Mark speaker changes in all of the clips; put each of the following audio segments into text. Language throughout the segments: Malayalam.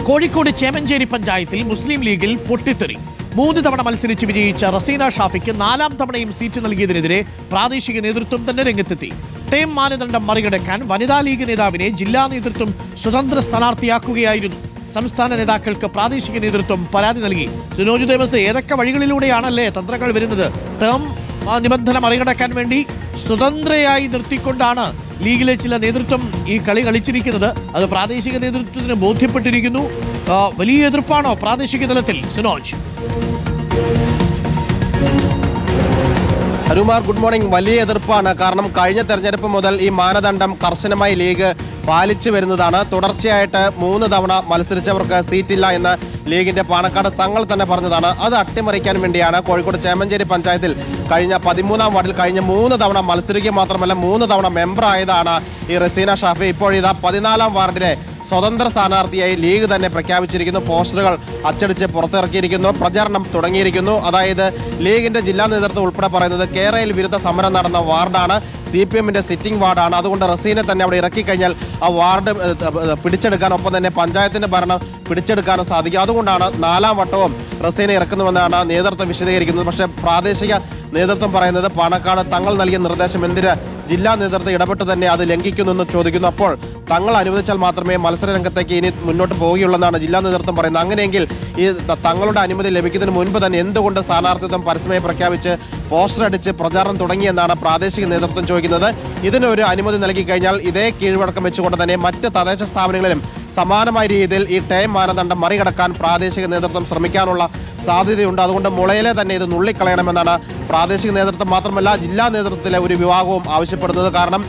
Speaker 1: കോഴിക്കോട് ചേമഞ്ചേരി പഞ്ചായത്തിൽ മുസ്ലിം ലീഗിൽ പൊട്ടിത്തെറി. 3 തവണ മത്സരിച്ച് വിജയിച്ച റസീന ഷാഫിക്ക് 4ാം തവണയും സീറ്റ് നൽകിയതിനെതിരെ പ്രാദേശിക നേതൃത്വം തന്നെ രംഗത്തെത്തി. ടേം മാനദണ്ഡം മറികടക്കാൻ വനിതാ ലീഗ് നേതാവിനെ ജില്ലാ നേതൃത്വം സ്വതന്ത്ര സ്ഥാനാർത്ഥിയാക്കുകയായിരുന്നു. സംസ്ഥാന നേതാക്കൾക്ക് പ്രാദേശിക നേതൃത്വം പരാതി നൽകി. സുനോജ് ദേവസ്, ഏതൊക്കെ വഴികളിലൂടെയാണല്ലേ തന്ത്രങ്ങൾ വരുന്നത്? ടേം നിബന്ധന മറികടക്കാൻ വേണ്ടി സ്വതന്ത്രയായി നിർത്തിക്കൊണ്ടാണ് ലീഗിലെ ചില നേതൃത്വം ഈ കളി കളിച്ചിരിക്കുന്നത്. അത് പ്രാദേശിക നേതൃത്വത്തിന് ബോധ്യപ്പെട്ടിരിക്കുന്നു. വലിയ എതിർപ്പാണോ പ്രാദേശിക തലത്തിൽ? സുനോജ്.
Speaker 2: ഹനുമാർ, ഗുഡ് മോർണിംഗ്. വലിയ എതിർപ്പാണ്. കാരണം കഴിഞ്ഞ തെരഞ്ഞെടുപ്പ് മുതൽ ഈ മാനദണ്ഡം കർശനമായി ലീഗ് പാലിച്ചു വരുന്നതാണ്. തുടർച്ചയായിട്ട് 3 തവണ മത്സരിച്ചവർക്ക് സീറ്റില്ല എന്ന് ലീഗിന്റെ പാണക്കാട് തങ്ങൾ തന്നെ പറഞ്ഞതാണ്. അത് അട്ടിമറിക്കാൻ വേണ്ടിയാണ് കോഴിക്കോട് ചേമഞ്ചേരി പഞ്ചായത്തിൽ കഴിഞ്ഞ 13ാം വാർഡിൽ കഴിഞ്ഞ 3 തവണ മത്സരിക്കുക മാത്രമല്ല 3 തവണ മെമ്പറായതാണ് ഈ റസീന ഷാഫി. ഇപ്പോഴിതാ 14ാം വാർഡിലെ സ്വതന്ത്ര സ്ഥാനാർത്ഥിയായി ലീഗ് തന്നെ പ്രഖ്യാപിച്ചിരിക്കുന്നു. പോസ്റ്ററുകൾ അച്ചടിച്ച് പുറത്തിറക്കിയിരിക്കുന്നു. പ്രചാരണം തുടങ്ങിയിരിക്കുന്നു. അതായത് ലീഗിന്റെ ജില്ലാ നേതൃത്വം ഉൾപ്പെടെ പറയുന്നത് കേരളയിൽ വിരുദ്ധ സമരം നടന്ന വാർഡാണ്, CPM-ന്റെ സിറ്റിംഗ് വാർഡാണ്. അതുകൊണ്ട് റസീനെ തന്നെ അവിടെ ഇറക്കി കഴിഞ്ഞാൽ ആ വാർഡ് പിടിച്ചെടുക്കാൻ, ഒപ്പം തന്നെ പഞ്ചായത്തിന്റെ ഭരണം പിടിച്ചെടുക്കാനും സാധിക്കും. അതുകൊണ്ടാണ് 4ാം വട്ടവും റസീനെ ഇറക്കുന്നുവെന്നാണ് നേതൃത്വം വിശദീകരിക്കുന്നത്. പക്ഷേ പ്രാദേശിക നേതൃത്വം പറയുന്നത് പാണക്കാട് തങ്ങൾ നൽകിയ നിർദ്ദേശം എന്തിന് ജില്ലാ നേതൃത്വം ഇടപെട്ട് തന്നെ അത് ലംഘിക്കുന്നെന്ന് ചോദിക്കുന്നു. അപ്പോൾ തങ്ങൾ അനുവദിച്ചാൽ മാത്രമേ മത്സര രംഗത്തേക്ക് ഇനി മുന്നോട്ട് പോവുകയുള്ളെന്നാണ് ജില്ലാ നേതൃത്വം പറയുന്നത്. അങ്ങനെയെങ്കിൽ ഈ തങ്ങളുടെ അനുമതി ലഭിക്കുന്നതിന് മുൻപ് തന്നെ എന്തുകൊണ്ട് സ്ഥാനാർത്ഥിത്വം പരസ്യമായി പ്രഖ്യാപിച്ച് പോസ്റ്റർ അടിച്ച് പ്രചാരണം തുടങ്ങിയെന്നാണ് പ്രാദേശിക നേതൃത്വം ചോദിക്കുന്നത്. ഇതിനൊരു അനുമതി നൽകി കഴിഞ്ഞാൽ ഇതേ കീഴ്വഴക്കം വെച്ചുകൊണ്ട് തന്നെ മറ്റ് തദ്ദേശ സ്ഥാപനങ്ങളിലും സമാനമായ രീതിയിൽ ഈ ടൈം മാനദണ്ഡം മറികടക്കാൻ പ്രാദേശിക നേതൃത്വം ശ്രമിക്കാനുള്ള സാധ്യതയുണ്ട്. അതുകൊണ്ട് മുളയിലെ തന്നെ ഇത് നുള്ളിക്കളയണമെന്നാണ് പ്രാദേശിക നേതൃത്വം മാത്രമല്ല ജില്ലാ നേതൃത്വത്തിലെ ഒരു വിഭാഗവും ആവശ്യപ്പെടുന്നത്. കാരണം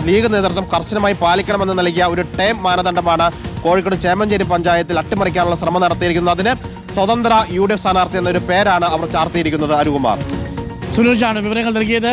Speaker 2: ലീഗ് നേതൃത്വം കർശനമായി പാലിക്കണമെന്ന് നൽകിയ ഒരു ടൈം മാനദണ്ഡമാണ് കോഴിക്കോട് ചേമഞ്ചേരി പഞ്ചായത്തിൽ അട്ടിമറിക്കാനുള്ള ശ്രമം നടത്തിയിരിക്കുന്നത്. അതിന് സ്വതന്ത്ര UDF സ്ഥാനാർത്ഥി എന്നൊരു പേരാണ് അവർ ചാർത്തിയിരിക്കുന്നത്. അരുകുമാർ,
Speaker 1: സുനോജാണ് വിവരങ്ങൾ നൽകിയത്.